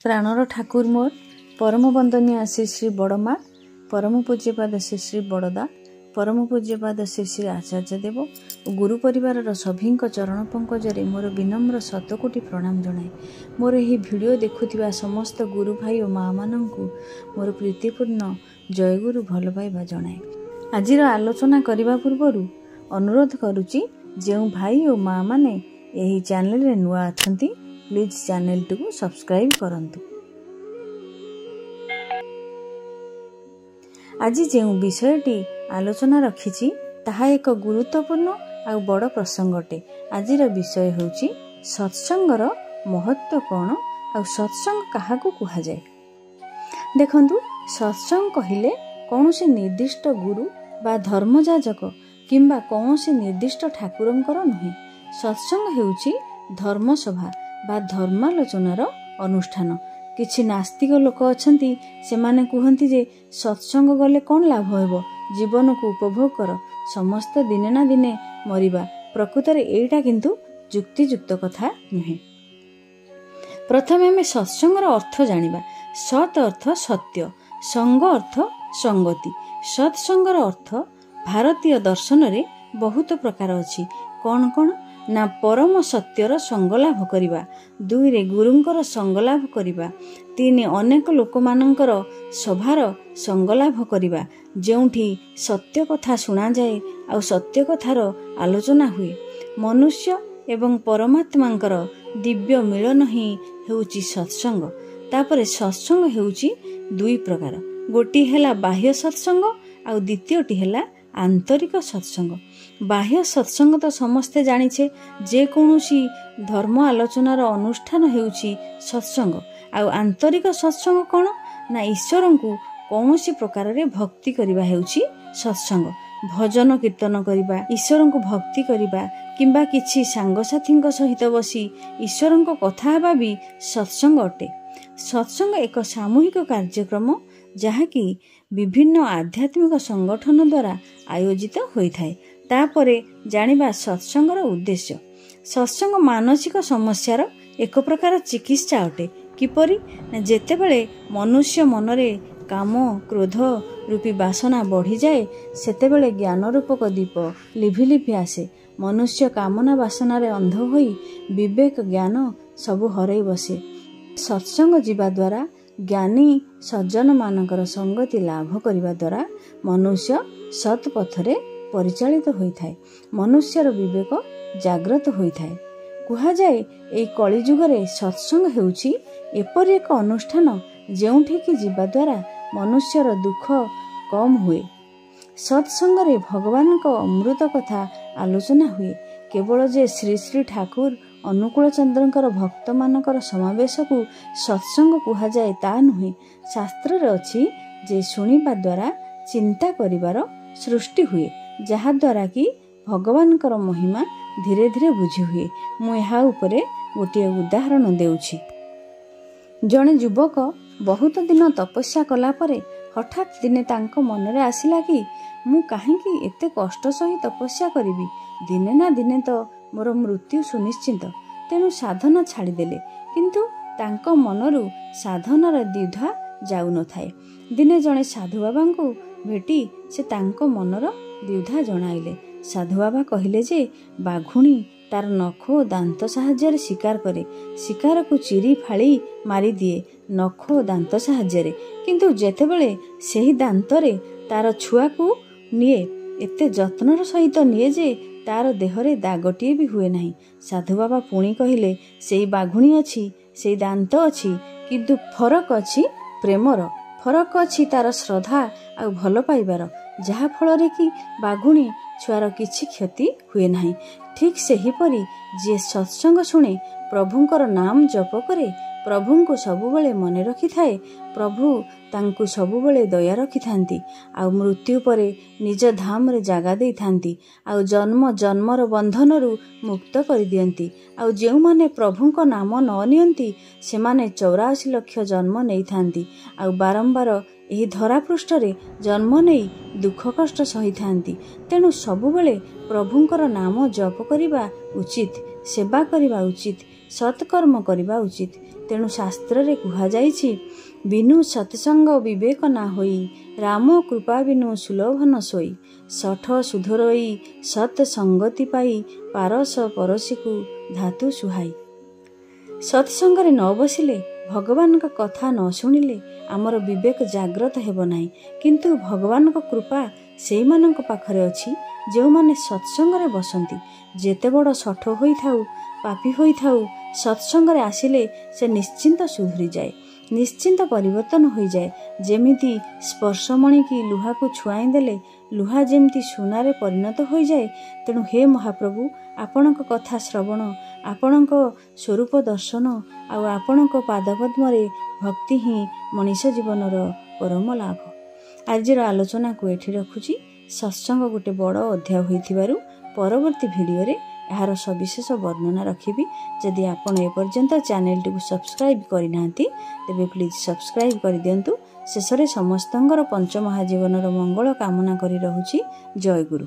प्राणर ठाकुर मोर परम वंदनीय श्री श्री बड़मा परम पूज्यपाद श्री श्री बड़दा परम पूज्यपाद श्री श्री आचार्य देव और गुरु परिवार सभी चरण पंकजरे मोर विनम्र शतकोटी प्रणाम जनाए। मोर यही वीडियो देखुथिबा समस्त गुरु भाई और माँ माननकु मोर प्रीतिपूर्ण जय गुरु भल पाइबा जनाए। आजिर आलोचना करने पूर्व अनुरोध करुच्ची जो भाई और माँ माने यही चैनल रे नुआ अछंती प्लीज चैनल टी सब्सक्राइब करंतु। आज जो विषयटी आलोचना रखी ताहा एक गुरुत्वपूर्ण आ बड़ प्रसंगटे। आजिर विषय होची सत्संगर महत्व कौन आ सत्संग काहाकू कुहा जाए। देखंतु सत्संग कहिले कौनसी निर्दिष्ट गुरु बा धर्मजाजक किंबा कौनसी निर्दिष्ट ठाकुरंकर नुहे। सत्संग हेउची धर्मसभा बा धर्मालोचनार अनुष्ठान। किछि नास्तिक लोक अछंती सेमाने कुहंती जे सत्संग गले कौन लाभ हेबो, जीवन को उपभोग कर, समस्त दिने ना दिने मरिबा। प्रकृत रे एटा किंतु युक्तियुक्त कथा नुहे। प्रथमे हमें सत्संगर अर्थ जानिबा। सत् अर्थ सत्य, संग अर्थ संगति। सत्संगर अर्थ भारतीय दर्शन रे बहुत प्रकार अछि। कौन कौन ना परम सत्यर संगलाभ करिबा, दुई रे गुरुंकर संगलाभ करिबा, तीन अनेक लोक मानकर सभार संगलाभ करिबा जेउठी सत्य कथा सुना जाए आ सत्य कथार आलोचना हुए। मनुष्य एवं परमात्मांकर दिव्य मिलन ही हेउची सत्संग। तापरे सत्संग हेउची दुई प्रकार, गोटी हेला बाह्य सत्संग आ द्वितीयटी हेला आंतरिक सत्संग। बाह्य सत्संग तो समस्ते जानिछे, जे कौनसी धर्म आलोचनार अनुष्ठान हेउची सत्संग। आ आंतरिक सत्संग कौन ना ईश्वर को कौनसी प्रकार रे भक्ति करिबा हेउची सत्संग। भजन कीर्तन करिबा, ईश्वर को भक्ति करिबा किंबा किछि सांगसाथी सहित बसी ईश्वर को कथा हेबा भी सत्संग अटे। सत्संग एक सामूहिक कार्यक्रम जहाँकि विभिन्न आध्यात्मिक संगठन द्वारा आयोजित होइथाय। तापरे जानिबा सत्संगर उद्देश्य। सत्संग मानसिक समस्यार एक प्रकार चिकित्सा अटे। किपरि जेतेबेले मनुष्य मनरे काम क्रोध रूपी बासना बढ़ी जाए सेतेबेले ज्ञान रूपक दीप लिभि लिभि आसे। मनुष्य कामना बासना रे अंध होई विवेक ज्ञान सबु हरई बसे। सत्संग जीवा द्वारा ज्ञानी सज्जन मानकर संगति लाभ करिबा द्वारा मनुष्य सत् पथरे परिचालित होइथाय। मनुष्यर विवेक जागृत होइथाय। कुहा जाए एई कली जुगरे सत्संग हेउची एपरि एक अनुष्ठान जेउठी कि जीवा द्वारा मनुष्यर दुख कम हुए। सत्संग रे भगवान को अमृत कथा आलोचना हुए। केवल जे श्री श्री ठाकुर अनुकूल चंद्रंकर भक्त मानकर समावेश को सत्संग कुहा जाए ता नुहे। शास्त्र रे अछि जे सुनिबा द्वारा चिंता करिवार सृष्टि हुए, जहा द्वारा कि भगवानकर महिमा धीरे धीरे बुझी हुए। मु एहा उपरे गोटे उदाहरण देउछि। जणे युवक बहुत दिन तपस्या कला परे हठात दिने तांको मनरे आसिला कि मु काहेकि एते कष्ट सही तपस्या करिवि, दिने ना दिने तो मोर मृत्यु सुनिश्चित। तेणु साधना छाड़ीदेले, किंतु तांको मनरु साधनार द्विधा जाउ न थाए। दिने जणे साधु बाबा को भेटी से तांको मनर द्विधा जणाइले। साधु बाबा कहिले जे बाघुणी तार नख ओ दांत साहाय्य शिकार करे, शिकार को चिरी फाड़ी मारी दिए नख ओ दांत साहाय्य, किंतु जेतेबेले सेही दांतरे तार छुआ को निए एते जत्नर सहित निए जे तार देहरे दागटिए भी हुए नहीं। साधु बाबा पुणी कहिले सेही बाघुणी अछि, सेही दांत अछि, किंतु फरक अछि प्रेमर, फरक अछि तार श्रद्धा आ भल पाइबार, जहा फल कि बाघुणी छुआर किछि क्षति हुए नहीं। ठीक सेही परी जे सत्संग शुणे प्रभुंकर नाम जप करे, प्रभु को सबुबले मने रखि थाए, प्रभु तांकु सबुबले दया रखि थांती आ मृत्यु परे निज धाम रे जागा देई थांती आ जन्म जन्मर बंधनरु मुक्त कर दियंती। आ जेउ माने प्रभुंको नाम न नियंती से माने 84 लाख जन्म नहीं थांती आ बारंबार एही धरा पृष्ठ रे जन्म नहीं दुख कष्ट सही थांती। तेणु सबुबले प्रभुंकर नाम जप करिबा उचित, सेवा करिबा उचित, सत्कर्म करिबा उचित। ତେଣୁ ଶାସ୍ତ୍ରରେ କୁହାଯାଇଛି, ବିନୁ ସତ୍ସଙ୍ଗ ବିବେକ ନା ହୋଇ, ରାମ କୃପା ବିନୁ ସୁଲଭନ ଶୋଇ, ଶଠ ସୁଧରୋଇ ସତ୍ ସଙ୍ଗତି ପାଇ, ପାରସ ପରଶୀକୁ ଧାତୁ ସୁହାଇ। ସତ୍ସଙ୍ଗରେ ନ ବସିଲେ, ଭଗବାନଙ୍କ କଥା ନ ଶୁଣିଲେ ଆମର ବିବେକ ଜାଗ୍ରତ ହେବ ନାହିଁ। କିନ୍ତୁ ଭଗବାନଙ୍କ କୃପା ସେଇମାନଙ୍କ ପାଖରେ ଅଛି ଯେଉଁମାନେ ସତ୍ସଙ୍ଗରେ ବସନ୍ତି। ଯେତେ ବଡ଼ ଶଠ ହୋଇଥାଉ, ପାପୀ ହୋଇଥାଉ, ସତ୍ସଙ୍ଗରେ ଆସିଲେ ସେ ନିଶ୍ଚିନ୍ତ ସୁଧୁରିଯାଏ, ନିଶ୍ଚିନ୍ତ ପରିବର୍ତ୍ତନ ହୋଇଯାଏ। ଯେମିତି ସ୍ପର୍ଶମଣିକି ଲୁହାକୁ ଛୁଆଇଁ ଦେଲେ ଲୁହା ଯେମିତି ସୁନାରେ ପରିଣତ ହୋଇଯାଏ। ତେଣୁ ହେ ମହାପ୍ରଭୁ, ଆପଣଙ୍କ କଥା ଶ୍ରବଣ, ଆପଣଙ୍କ ସ୍ୱରୂପ ଦର୍ଶନ ଆଉ ଆପଣଙ୍କ ପାଦପଦ୍ମରେ ଭକ୍ତି ହିଁ ମଣିଷ ଜୀବନର ପରମ ଲାଭ। ଆଜିର ଆଲୋଚନାକୁ ଏଠି ରଖୁଛି। ସତ୍ସଙ୍ଗ ଗୋଟେ ବଡ଼ ଅଧ୍ୟାୟ ହୋଇଥିବାରୁ ପରବର୍ତ୍ତୀ ଭିଡ଼ିଓରେ ଏହାର ସବିଶେଷ ବର୍ଣ୍ଣନା ରଖିବି। ଯଦି ଆପଣ ଏପର୍ଯ୍ୟନ୍ତ ଚ୍ୟାନେଲଟିକୁ ସବସ୍କ୍ରାଇବ୍ କରିନାହାନ୍ତି ତେବେ ପ୍ଲିଜ୍ ସବସ୍କ୍ରାଇବ୍ କରିଦିଅନ୍ତୁ। ଶେଷରେ ସମସ୍ତଙ୍କର ପଞ୍ଚମହାଜୀବନର ମଙ୍ଗଳ କାମନା କରି ରହୁଛି। ଜୟ ଗୁରୁ।